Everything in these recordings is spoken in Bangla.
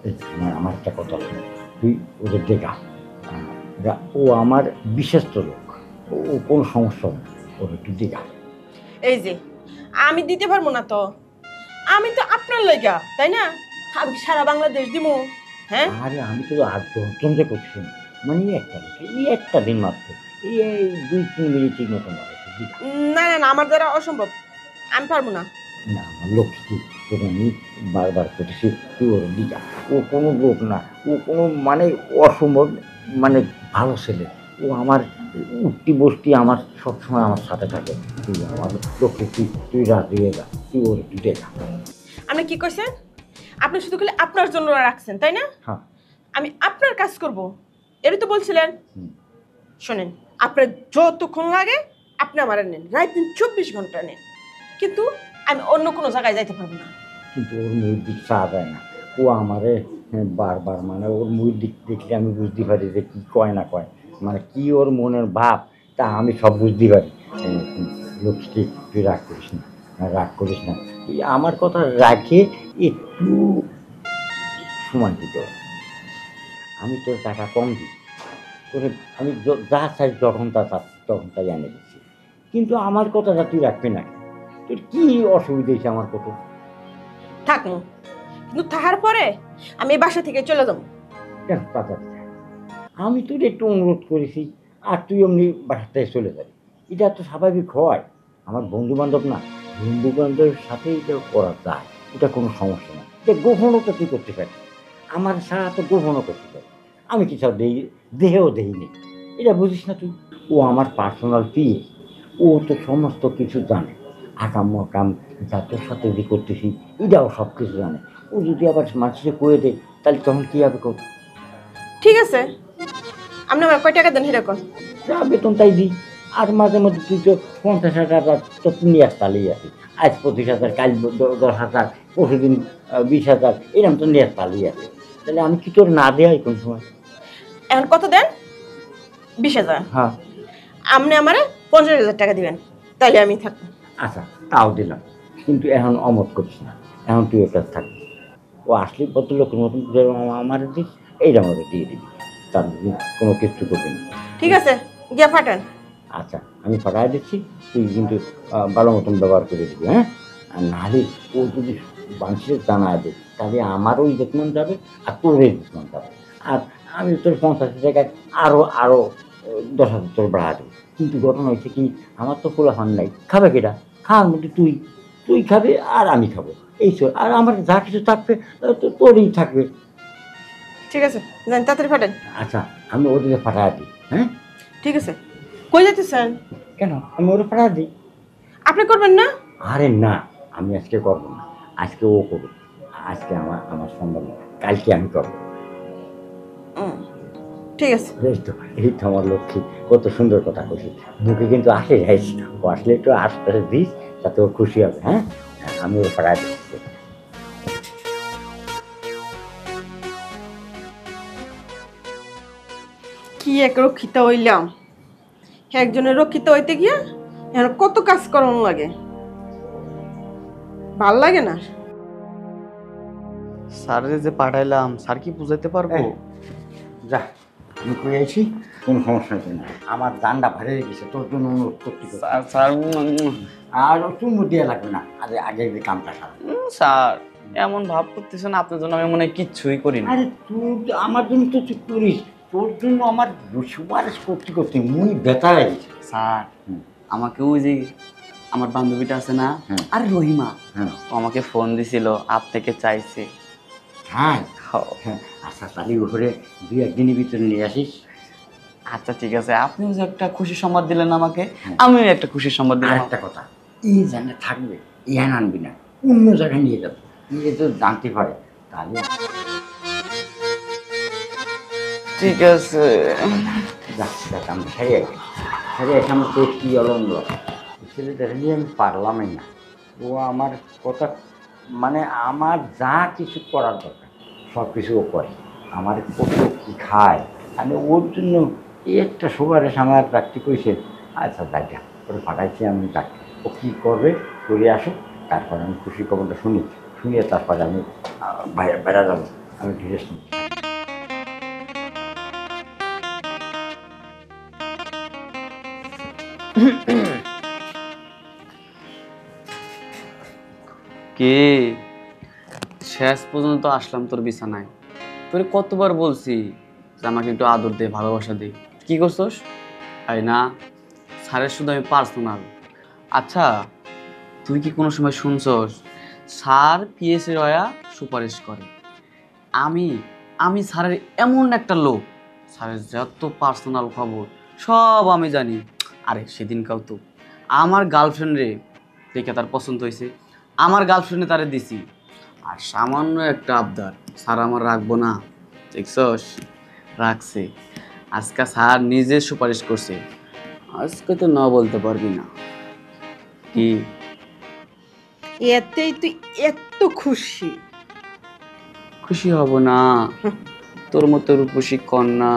এই আমার একটা কথা শোন, তুই ওদের দেখা। ও আমার বিশ্বস্ত লোক, ও কোনো সমস্যা নেই, ওর একটু দেখা। এই যে আমি দিতে পারবো না তো, আমি তো আপনার লইগা, তাই না? আমি কি সারা বাংলাদেশ দিমু? হ্যাঁ, আরে আমি তো আর দশজন যে করছি না, মানে একটা লোক, এই একটা দিন মাত্র, এই 2-3 মিনিটের মতো লাগে দেখা। না না না, আমার দ্বারা অসম্ভব, আমি পারবো না। না আমার লক্ষ্মী, তোকে আমি বারবার করতেছি, তুই ওর দিকা। ও কোনো লোক না, ও কোনো মানে অসম্ভব, মানে ভালো ছেলে। ও আমার উঠতি বসতি, আমার সবসময় আমার সাথে থাকে। তুই আমার লক্ষ্মী, তুই রাজি হয়ে যা, তুই ওর একটু দেখা। আপনি কি কইছেন? আপনি শুধু খালি আপনার জন্য রাখছেন, তাই না? হ্যাঁ। আমি আপনার কাজ করব, এরই তো বলছিলেন। হুম। শোনেন, আপনার যতক্ষণ লাগে আপনি আমার নেন, রাত দিন 24 ঘন্টা নেন, কিন্তু আমি অন্য কোনো জায়গায় যাইতে পারবো না। কিন্তু ওর মুখ দিক চাওয়া যায় না। ও আমারে বারবার, মানে ওর মুখ দিক দেখলে আমি বুঝতে পারি যে কী কয় না কয়, মানে কি ওর মনের ভাব, তা আমি সব বুঝতে পারি। লক্ষ্মী, তুই রাগ করিস না, রাগ করিস না, তুই আমার কথা রাখে একটু সময় দিতে হবে। আমি তোর টাকা কম দিই, তোরে আমি যা চাই যখন তখন তাই এনে দিচ্ছি, কিন্তু আমার কথাটা তুই রাখবি না। তোর কী অসুবিধা হয়েছে আমার কথা? থাকুন, কিন্তু তাহার পরে আমি এই বাসা থেকে চলে যাবো। কেন তাড়াতাড়ি যা। আমি তোর একটু অনুরোধ করেছি, আর তুই এমনি বাসায় চলে যাবি, এটা তো স্বাভাবিক হয়। আমার বন্ধু বান্ধব না, বন্ধু বান্ধবের সাথে এটা করা যায়, এটা কোনো সমস্যা না। এটা গোপনও তো তুই করতে পারিস, আমার সারা তো গোপনও করতে পারি। আমি কি সব দেহেও দেইনি, এটা বুঝিস না তুই? ও আমার পার্সোনাল পিএ, ও তো সমস্ত কিছু জানে, আকাম মকাম যা তোর সাথে যে করতেছি এটাও সব কিছু জানে। ও যদি আবার মানুষকে করে দেয়, তাহলে তখন কী হবে? ঠিক আছে, আপনি আমার কয় টাকা দেন সেরকম? যা বেতন তাই দিই। আর মাঝে মধ্যে তুই তো 50,000 তো নিয়ে আসতালেই আছিস। আজ 25,000, কাল 10,000, পরশুদিন 20,000, এরকম তো নিয়ে আসতালেই আছে। তাহলে আমি কি তোর না দেওয়াই কোন সময়? এখন কত দেন? 20,000? হ্যাঁ। আপনি আমারে 50,000 টাকা দিবেন, তাইলে আমি থাকবো। আচ্ছা, তাও দিলাম, কিন্তু এখন অমত করিস না, এখন তুই ওর কাছে থাকবি। ও আসলে কত লোকের মতন আমার দিস, এইটা আমাকে দিয়ে দিবি, তার কোনো কিছু করবি না। ঠিক আছে, গিয়া পাঠান। আচ্ছা, আমি পাঠাই দিচ্ছি, তুই কিন্তু ভালো মতন ব্যবহার করে দিবি, হ্যাঁ? আর নাহলে ও যদি মানুষের জানায় দেয়, তাহলে আমারও ইজ্জতমান যাবে আর তোর ইজ্জতমান যাবে। আর আমি তোর 50,000 টাকায় আরও 10,000 তোর বাড়া দেবো। কিন্তু ঘটনা হয়েছে কি, আমার তো পোলাপান নাই, খাবে কেটা? খাওয়ার মধ্যে তুই খাবে আর আমি খাবো, এই তো। আর আমার যা কিছু থাকবে তো তোরই থাকবে। ঠিক আছে, যান তাড়াতাড়ি পাঠান। আচ্ছা, আমি ওদিকে পাঠাই দিই, হ্যাঁ? ঠিক আছে, কই যাইতেছেন? কেন, আমি ওরা পাঠাই দিই। আপনি করবেন না? আরে না, আমি আজকে করবো না, আজকে ও করবে। আজকে আমার সম্ভব না, কালকে আমি করবো। ঠিক আছে। এই তো আমার লক্ষ্মী, কত সুন্দর কথা কইছিস, মুখে কিন্তু আসে যাইস। ও আসলে একটু আস্তে দিস, তাতে ও খুশি হবে, হ্যাঁ? আমি ওর পাড়ায় দিচ্ছি। কি এক রক্ষিতা হইলাম, একজনের রক্ষিতা হইতে গিয়া এখন কত কাজ করানো লাগে, ভাল লাগে না। স্যারের যে পাঠাইলাম, স্যার কি বুঝাইতে পারবো? যা, আমি কই আইছি, কোনো সমস্যা নেই, আমার দানটা ভারে গেছে, তোর জন্য অনুরোধ করতে। স্যার স্যার আর চুমু দিয়ে লাগবে না, আগে যে কামটা সারা। স্যার এমন ভাব করতেছেন, আপনার জন্য আমি মনে হয় কিচ্ছুই করি না। আরে তুই আমার জন্য তো তুই করিস, তোর জন্য আমার সুপারিশ করতে করতে মুই ব্যথা হয়ে গেছে। স্যার আমাকে ওই যে আমার বান্ধবীটা আছে না, হ্যাঁ। আরে রহিমা, হ্যাঁ ও আমাকে ফোন দিছিল, আপনাকে চাইছে। হ্যাঁ হো। হ্যাঁ, আচ্ছা তাহলে উপরে 2-1 দিনের ভিতরে নিয়ে আসিস। আচ্ছা ঠিক আছে, আপনিও যে একটা খুশি সংবাদ দিলেন আমাকে, আমিও একটা খুশি সংবাদ আর দিলাম। একটা কথা, এই জানে থাকবে, ইহান আনবি না, অন্য জায়গায় নিয়ে যাবো, নিয়ে তো জানতে পারে, তাহলে ঠিক আছে। যাচ্ছি, আমরা সারিয়ে গেছি, সারিয়ে এসে আমার তোর কী অলন্দ ছেলেটা নিয়ে আমি পারলামই না। ও আমার কথা, মানে আমার যা কিছু করার দরকার সব কিছু ও করে, আমার কত কী খায়, আমি ওর জন্য এই একটা সুগারের সামনে রাখতে কইছে। আচ্ছা দেখা ওটা পাঠাইছি আমি, তাকে ও কী করবে করে আসুক, তারপর আমি খুশি খবরটা শুনিয়ে তারপরে আমি বেড়া যাবো। আমি ড্রেস নিই। কে শেষ পর্যন্ত আসলাম তোর বিছানায়। তোরে কতবার বলছি যে আমাকে একটু আদর দে, ভালোবাসা দে, কি করছস? আরে না, স্যারের শুধু আমি পার্সোনাল। আচ্ছা, তুই কি কোনো সময় শুনছস স্যার পিএসএ রয়া সুপারিশ করে? আমি আমি স্যারের এমন একটা লোক, স্যারের যত পার্সোনাল খবর সব আমি জানি। আরে সেদিনকাও তো আমার গার্লফ্রেন্ডে দেখে তার পছন্দ হয়েছে, আমার গার্লফ্রেন্ডে তারে দিছি। আর সামান্য একটা আবদার স্যার আমার রাখবো না, দেখছস? রাখছে। আজকে স্যার নিজে সুপারিশ করছে, আজকে তো না বলতে পারবি না। কি এতেই তুই এত খুশি? খুশি হব না? তোর মতো রূপসী কন্যা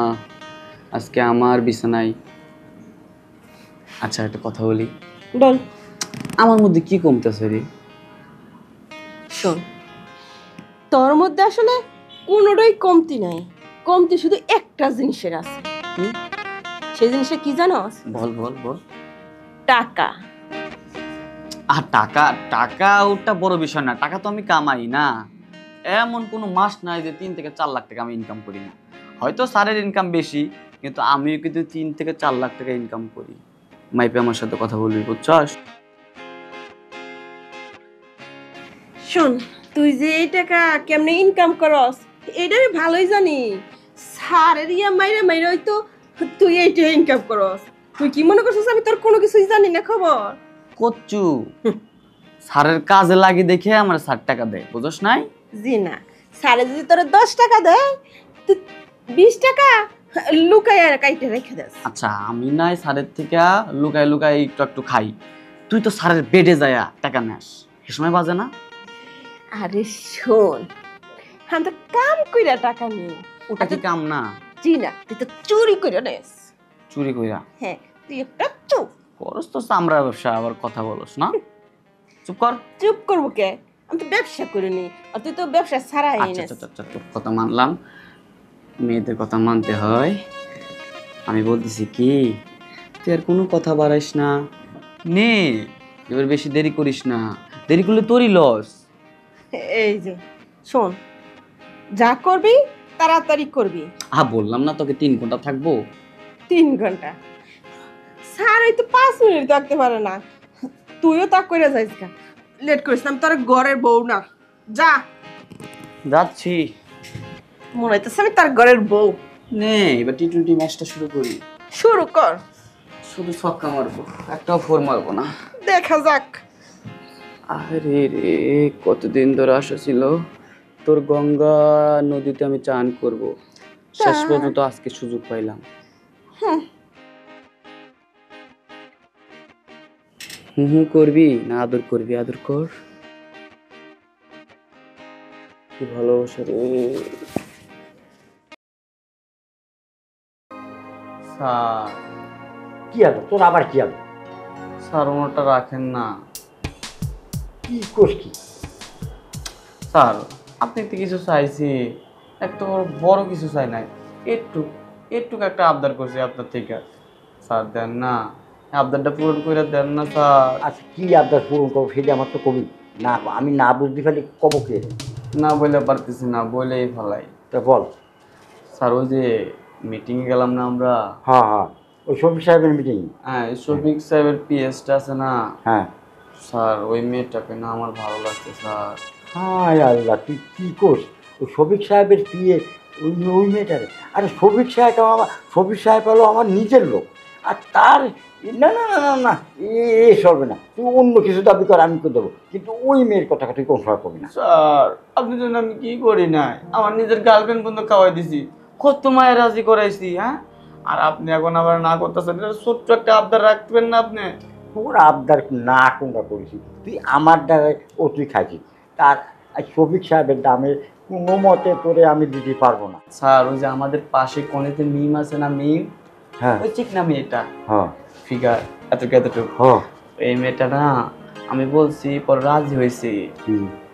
আজকে আমার বিছানায়। আচ্ছা, একটা কথা বলি, বল। আমার মধ্যে কি কমতেছে রে? শোন, তোর মধ্যে আসলে কোনোটাই কমতি নাই, কমতি শুধু একটা জিনিসের আছে। কি? সেই জিনিসটা কি জানোস? বল বল বল। টাকা। আর টাকা টাকা ওটা বড় বিষয় না, টাকা তো আমি কামাই না। এমন কোনো মাস নাই যে 3 থেকে 4 লাখ টাকা আমি ইনকাম করি না। হয়তো স্যারের ইনকাম বেশি, কিন্তু আমিও কিন্তু 3 থেকে 4 লাখ টাকা ইনকাম করি। মাইপে আমার সাথে কথা বলবি, বুঝছস? শোন, তুই যে এই টাকা কেমনে ইনকাম করস এটা আমি ভালোই জানি। স্যারের ইয়া মাইরা মাইরা হয়তো তুই এইটা ইনকাম করস। তুই কি মনে করছিস আমি তোর কোনো কিছুই জানি না খবর? কচ্চু, স্যারের কাজে লাগি দেখে আমার 60 টাকা দেয়, বুঝছ নাই? জি না, স্যারে যদি তোর 10 টাকা দেয় তুই 20 টাকা লুকায় আর কাইটে রেখে দেস। আচ্ছা, আমি নাই স্যারের থেকে লুকাই লুকাই একটু একটু খাই, তুই তো স্যারের বেডে যায়া টাকা নেস, সে সময় বাজে না? আরে শোন, আমি তো কাম কইরা টাকা নেই। ওটা কি কাম না? জি না, তুই তো চুরি করে নেস। চুরি কইরা? হ্যাঁ, তুই একটা চুপ। করস তো চামড়া ব্যবসা, আবার কথা বলস না। চুপ কর। চুপ করবো কে? আমি তো ব্যবসা করিনি, আর তুই তো ব্যবসা ছাড়াই আচ্ছা নেস। আচ্ছা আচ্ছা, তোর কথা মানলাম, মেয়েদের কথা মানতে হয়। আমি বলতেছি কি, তুই আর কোনো কথা বাড়াইস না, নে, এবার বেশি দেরি করিস না, দেরি করলে তোরই লস। এই যে শোন, যা করবি তাড়াতাড়ি করবি। বললাম না তোকে 3 ঘন্টা থাকবো। 3 ঘন্টা? স্যার এই তো 5 মিনিট থাকতে পারে না। তুইও তা করে যাইস কা, লেট করিস না, আমি তোর ঘরের বউ না। যা। যাচ্ছি। মনে হইতেছে আমি তার ঘরের বউ। নে, এবার টি20 ম্যাচটা শুরু করি। শুরু কর। শুধু ছক্কা মারবো, একটাও ফোর মারবো না। দেখা যাক। আরে রে, কতদিন ধরে আশা ছিল তোর গঙ্গা নদীতে আমি চান করব, শেষ পর্যন্ত আজকে সুযোগ পাইলাম। হুম হুম করবি না আদর করবি? আদর কর। কি ভালোবাসা রে। স্যার, কি আলো তোর, আবার কি আলো? স্যার ওনারটা রাখেন না। কি কোস কি? স্যার, আপনি তো কিছু চাইছি, একটু বড় কিছু চাই নাই, একটু একটু একটা আবদার করছি আপনার থেকে। স্যার দেন না, আবদারটা পূরণ করে দেন না স্যার। আচ্ছা, কি আবদার পূরণ করবো সেটা আমার তো কবি না, আমি না বুঝতে পারি কব কে। না বলে পারতেছি না, বলেই ফেলাই। তা বল। স্যার, ওই যে মিটিংয়ে গেলাম না আমরা? হ্যাঁ হ্যাঁ, ওই শফিক সাহেবের মিটিং। হ্যাঁ, শফিক সাহেবের পিএসটা আছে না? হ্যাঁ স্যার, ওই মেয়েটাকে না আমার ভালো লাগছে স্যার। হায় আল্লাহ, তুই কি করস? ওই শফিক সাহেবের পিয়ে ওই ওই মেয়েটারে? আরে শফিক সাহেব শফিক সাহেব হলো আমার নিজের লোক, আর তার না না না না না, এ সরবে না। তুই অন্য কিছু দাবি কর, আমি করে দেবো, কিন্তু ওই মেয়ের কথাটা তুই কোনো সময় করবি না। স্যার, আপনি জন্য আমি কি করি নাই, আমার নিজের গার্লফ্রেন্ড পর্যন্ত খাওয়াই দিছি, কত মায়ের রাজি করাইছি। হ্যাঁ, আর আপনি এখন আবার না করতেছেন, ছোট্ট একটা আবদার রাখবেন না আপনি? তোর আবদার না কোনটা করেছি? তুই আমার দ্বারাই ও তুই খাইছিস, তার শফিক সাহেবের দামে কোনো মতে তোরে আমি দিতে পারবো না। স্যার, ওই যে আমাদের পাশে কোণেতে মিম আছে না, মিম, হ্যাঁ ওই চিকনা মেয়েটা, হ্যাঁ ফিগার এতটুকু এতটুকু, হ্যাঁ এই মেয়েটা না আমি বলছি পর রাজি হয়েছে,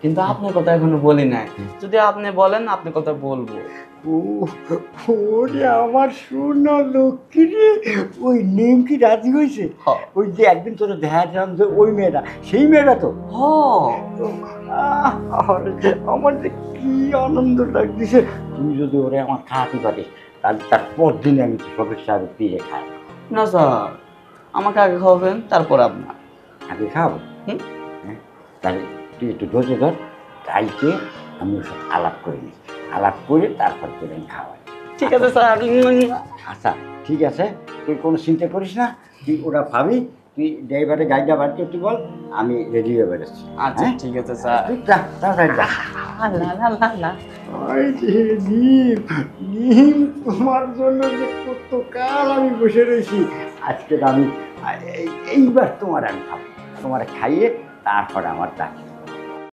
কিন্তু আপনার কথা এখনো বলি নাই। যদি আপনি বলেন আপনি কথা বলবো। ওরে আমার শোনা লক্ষ্মী রে, ওই নিমকি রাজি হয়েছে? ওই যে একদিন তোর দেখা দিলাম যে ওই মেয়েটা, সেই মেয়েটা তো। আমার যে কি আনন্দ লাগতেছে। তুই যদি ওরে আমার খাওয়াতে পারিস তাহলে তার পরদিন আমি সবের সাথে পিড়ে খাই। না স্যার, আমাকে আগে খাওয়াবেন তারপর আপনার। আগে খাওয়াবো? হুম। হ্যাঁ, তাহলে তুই একটু ধৈর্য ধর, কালকে আমি ওর সাথে আলাপ করে নিই, আলাপ করে তারপর তোর আমি খাওয়াই। ঠিক আছে স্যার। আচ্ছা ঠিক আছে, তুই কোনো চিন্তা করিস না, তুই ওরা ভাবি, তুই ড্রাইভারে গাড়িটা বার করতে বল, আমি রেডি হয়ে বেরোচ্ছি। আচ্ছা ঠিক আছে স্যার। তুই যা, তাড়াতাড়ি যা। লা লা লা লা। ওই যে নিম, নিম তোমার জন্য যে কত কাল আমি বসে রয়েছি, আজকে আমি এইবার তোমার আমি খাবো, তোমার খাইয়ে তারপর আমার ডাকি।